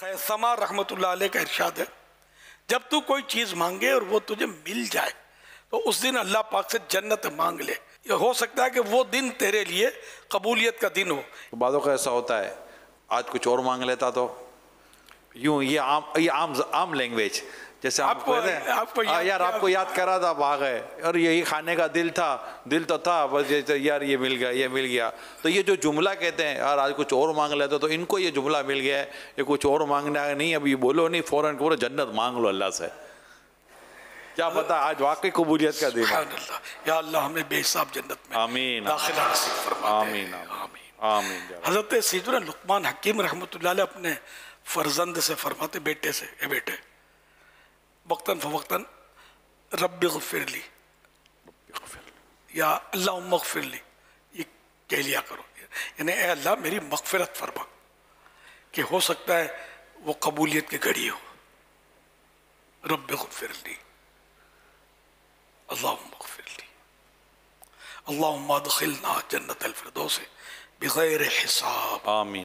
خیثمہ رحمۃ اللہ علیہ کا ارشاد ہے، جب تو کوئی چیز مانگے اور وہ تجھے مل جائے تو اس دن اللہ پاک سے جنت مانگ لے، یہ ہو سکتا ہے کہ وہ دن تیرے لیے قبولیت کا دن ہو۔ بعضوں کا ایسا ہوتا ہے، آج کچھ اور مانگ لیتا تو یوں، یہ عام لینگویج، جیسے آپ کو یار آپ کو یاد کرا تھا آ گئے، اور یہی کھانے کا دل تو تھا بس، یار یہ مل گیا، تو یہ جو جملہ کہتے ہیں یار آج کچھ اور مانگ لیتے تو ان کو یہ جملہ مل گیا ہے، یہ کچھ اور مانگنا نہیں، اب یہ بولو نہیں، فوراً پورا جنت مانگ لو اللہ سے، کیا پتا آج واقعی قبولیت کا دن ہے۔ سبحان اللہ، یا اللہ ہمیں بے حساب جنت میں آمین داخلہ نصیب فرما دے۔ آمین آمین۔ حضرت سیدنا لقمان حکیم رحمۃ اللہ علیہ اپنے فرزند سے فرماتے، بیٹے سے، اے بیٹے وقتاً فوقتاً رب اغفر لی یا اللہم اغفر لی، یہ کہہ لیا کرو، یعنی اے اللہ میری مغفرت فرما، کہ ہو سکتا ہے وہ قبولیت کی گھڑی ہو۔ رب اغفر لی اللہم اغفر لی اللہم ادخلنا جنت الفردوس بغیر حساب۔ آمین۔